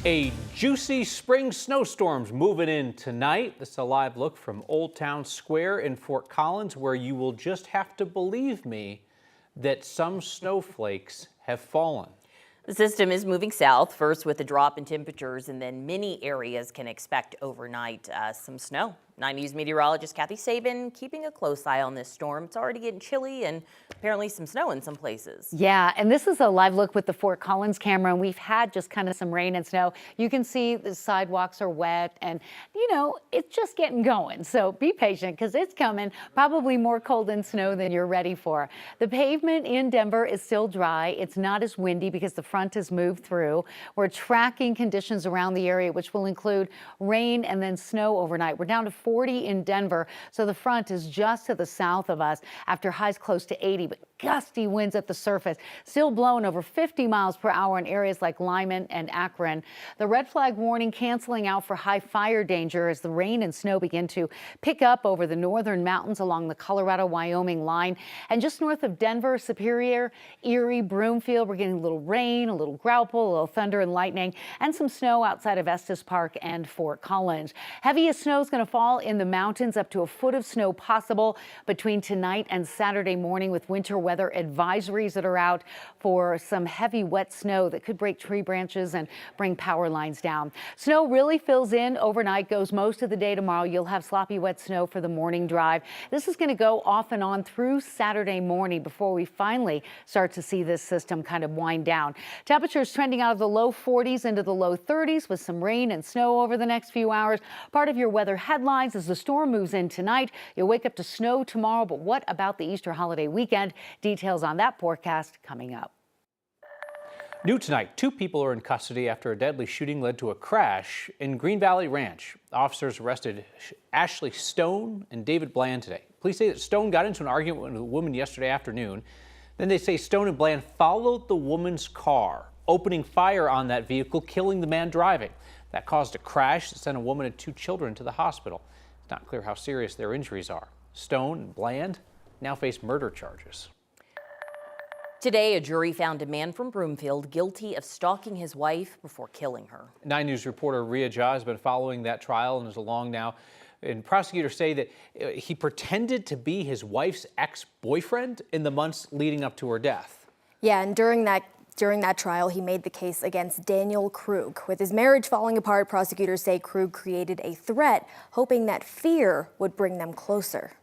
A juicy spring snowstorm's moving in tonight. This is a live look from Old Town Square in Fort Collins, where you will just have to believe me that some snowflakes have fallen. The system is moving south, first with a drop in temperatures, and then many areas can expect overnight some snow. 9 News meteorologist Kathy Sabin keeping a close eye on this storm. It's already getting chilly and apparently some snow in some places. Yeah, and this is a live look with the Fort Collins camera, and we've had just kind of some rain and snow. You can see the sidewalks are wet, and you know, it's just getting going. So be patient because it's coming. Probably more cold and snow than you're ready for. The pavement in Denver is still dry. It's not as windy because the front has moved through. We're tracking conditions around the area, which will include rain and then snow overnight. We're down to 40 in Denver, so the front is just to the south of us after highs close to 80, but gusty winds at the surface, still blowing over 50 miles per hour in areas like Lyman and Akron. The red flag warning canceling out for high fire danger as the rain and snow begin to pick up over the northern mountains along the Colorado-Wyoming line. And just north of Denver, Superior, Erie, Broomfield, we're getting a little rain, a little grauple, a little thunder and lightning, and some snow outside of Estes Park and Fort Collins. Heaviest snow is going to fall in the mountains, up to a foot of snow possible between tonight and Saturday morning, with winter weather advisories that are out for some heavy wet snow that could break tree branches and bring power lines down. Snow really fills in overnight, goes most of the day tomorrow. You'll have sloppy wet snow for the morning drive. This is going to go off and on through Saturday morning before we finally start to see this system kind of wind down. Temperatures trending out of the low 40s into the low 30s with some rain and snow over the next few hours. Part of your weather headlines as the storm moves in tonight. You'll wake up to snow tomorrow, but what about the Easter holiday weekend? Details on that forecast coming up. New tonight, 2 people are in custody after a deadly shooting led to a crash in Green Valley Ranch. Officers arrested Ashley Stone and David Bland today. Police say that Stone got into an argument with a woman yesterday afternoon. Then they say Stone and Bland followed the woman's car, opening fire on that vehicle, killing the man driving. That caused a crash that sent a woman and 2 children to the hospital. It's not clear how serious their injuries are. Stone and Bland now face murder charges. Today, a jury found a man from Broomfield guilty of stalking his wife before killing her. 9 News reporter Ria Jha has been following that trial and is along now. And prosecutors say that he pretended to be his wife's ex-boyfriend in the months leading up to her death. Yeah, and during that trial, he made the case against Daniel Krug. With his marriage falling apart, prosecutors say Krug created a threat, hoping that fear would bring them closer.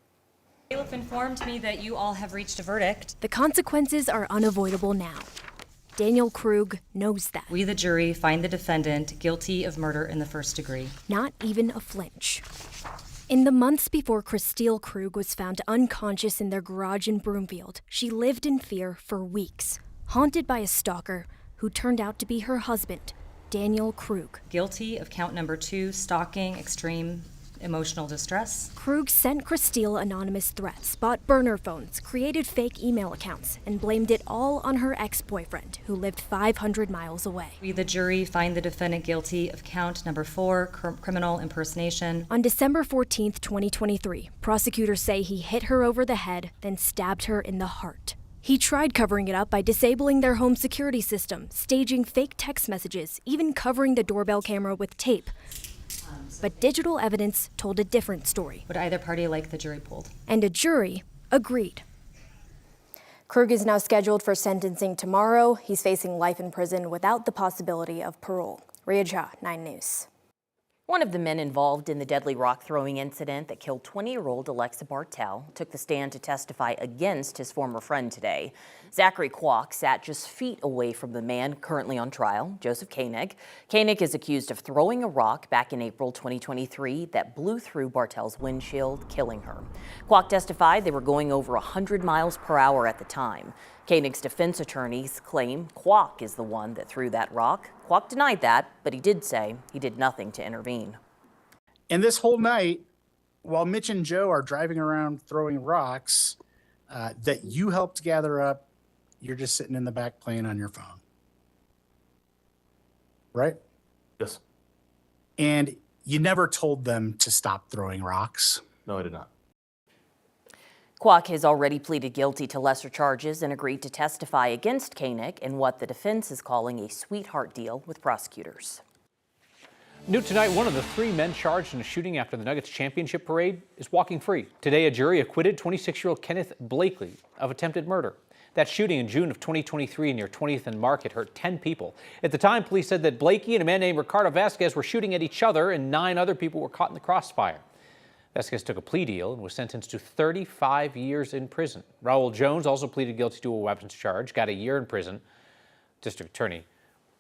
Bailiff informed me that you all have reached a verdict. The consequences are unavoidable now. Daniel Krug knows that. We, the jury, find the defendant guilty of murder in the first degree. Not even a flinch. In the months before Christine Krug was found unconscious in their garage in Broomfield, she lived in fear for weeks, haunted by a stalker who turned out to be her husband, Daniel Krug. Guilty of count number 2, stalking, extreme emotional distress. Krug sent Christine anonymous threats, bought burner phones, created fake email accounts, and blamed it all on her ex-boyfriend, who lived 500 miles away. We, the jury, find the defendant guilty of count number 4, criminal impersonation. On December 14th, 2023, prosecutors say he hit her over the head, then stabbed her in the heart. He tried covering it up by disabling their home security system, staging fake text messages, even covering the doorbell camera with tape. But digital evidence told a different story. Would either party like the jury polled? And a jury agreed. Krug is now scheduled for sentencing tomorrow. He's facing life in prison without the possibility of parole. Ria Jha, 9 News. One of the men involved in the deadly rock throwing incident that killed 20-year-old Alexa Bartell took the stand to testify against his former friend today. Zachary Kwok sat just feet away from the man currently on trial, Joseph Koenig. Koenig is accused of throwing a rock back in April 2023 that blew through Bartell's windshield, killing her. Kwok testified they were going over 100 miles per hour at the time. Koenig's defense attorneys claim Kwok is the one that threw that rock. Kwok denied that, but he did say he did nothing to intervene. And this whole night, while Mitch and Joe are driving around throwing rocks that you helped gather up, you're just sitting in the back playing on your phone. Right? Yes. And you never told them to stop throwing rocks. No, I did not. Kwok has already pleaded guilty to lesser charges and agreed to testify against Koenig in what the defense is calling a sweetheart deal with prosecutors. New tonight, one of the 3 men charged in a shooting after the Nuggets championship parade is walking free. Today, a jury acquitted 26-year-old Kenneth Blakely of attempted murder. That shooting in June of 2023 near 20th and Market hurt 10 people. At the time, police said that Blakey and a man named Ricardo Vasquez were shooting at each other and 9 other people were caught in the crossfire. Vasquez took a plea deal and was sentenced to 35 years in prison. Raul Jones also pleaded guilty to a weapons charge, got a year in prison. District Attorney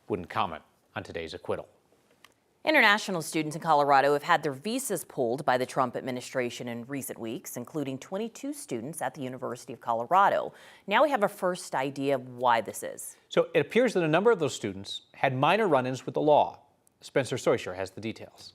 wouldn't comment on today's acquittal. International students in Colorado have had their visas pulled by the Trump administration in recent weeks, including 22 students at the University of Colorado. Now we have a first idea of why this is. So it appears that a number of those students had minor run-ins with the law. Spencer Soisher has the details.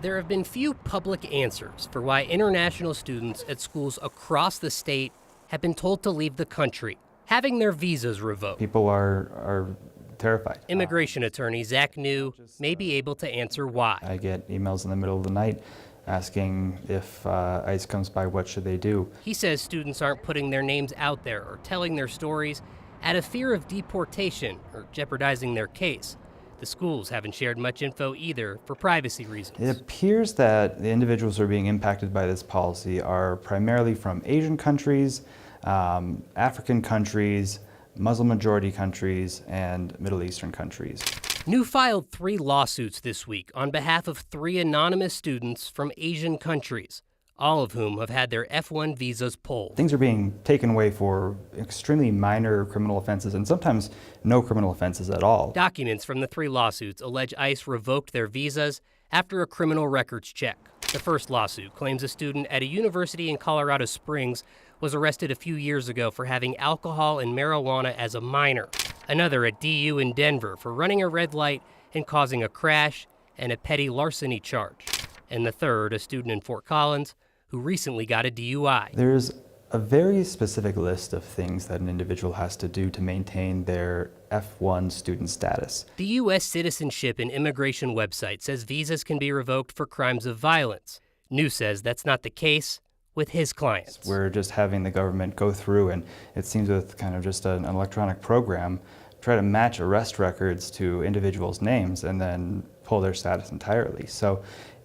There have been few public answers for why international students at schools across the state have been told to leave the country, having their visas revoked. People are terrified. Immigration attorney Zach New may be able to answer why. I get emails in the middle of the night asking if ICE comes by, what should they do? He says students aren't putting their names out there or telling their stories out of fear of deportation or jeopardizing their case. The schools haven't shared much info either for privacy reasons. It appears that the individuals who are being impacted by this policy are primarily from Asian countries, African countries, Muslim majority countries, and Middle Eastern countries. New filed 3 lawsuits this week on behalf of 3 anonymous students from Asian countries, all of whom have had their F1 visas pulled. Things are being taken away for extremely minor criminal offenses and sometimes no criminal offenses at all. Documents from the 3 lawsuits allege ICE revoked their visas after a criminal records check. The first lawsuit claims a student at a university in Colorado Springs was arrested a few years ago for having alcohol and marijuana as a minor. Another at DU in Denver for running a red light and causing a crash and a petty larceny charge. And the third, a student in Fort Collins who recently got a DUI. There's a very specific list of things that an individual has to do to maintain their F1 student status. The U.S. Citizenship and Immigration website says visas can be revoked for crimes of violence. New says that's not the case with his clients. We're just having the government go through, and it seems with kind of just an electronic program, try to match arrest records to individuals' names and then pull their status entirely. So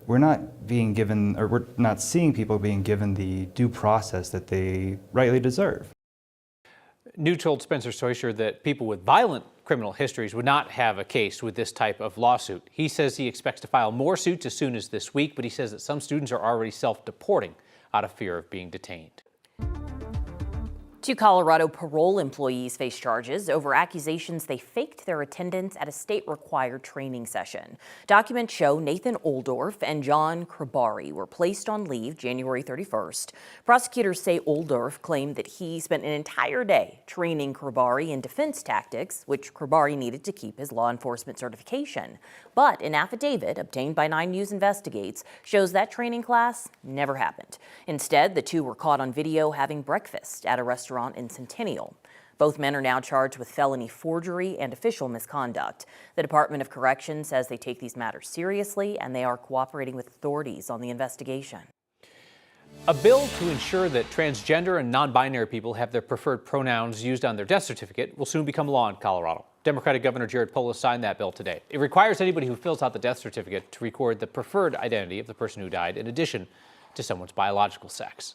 we're not being given, or we're not seeing people being given the due process that they rightly deserve. New told Spencer Soisher that people with violent criminal histories would not have a case with this type of lawsuit. He says he expects to file more suits as soon as this week, but he says that some students are already self-deporting out of fear of being detained. 2 Colorado parole employees face charges over accusations they faked their attendance at a state-required training session. Documents show Nathan Oldorf and John Krabari were placed on leave January 31st. Prosecutors say Oldorf claimed that he spent an entire day training Krabari in defense tactics, which Krabari needed to keep his law enforcement certification. But an affidavit obtained by 9 News Investigates shows that training class never happened. Instead, the 2 were caught on video having breakfast at a restaurant in Centennial. Both men are now charged with felony forgery and official misconduct. The Department of Corrections says they take these matters seriously and they are cooperating with authorities on the investigation. A bill to ensure that transgender and non-binary people have their preferred pronouns used on their death certificate will soon become law in Colorado. Democratic Governor Jared Polis signed that bill today. It requires anybody who fills out the death certificate to record the preferred identity of the person who died in addition to someone's biological sex.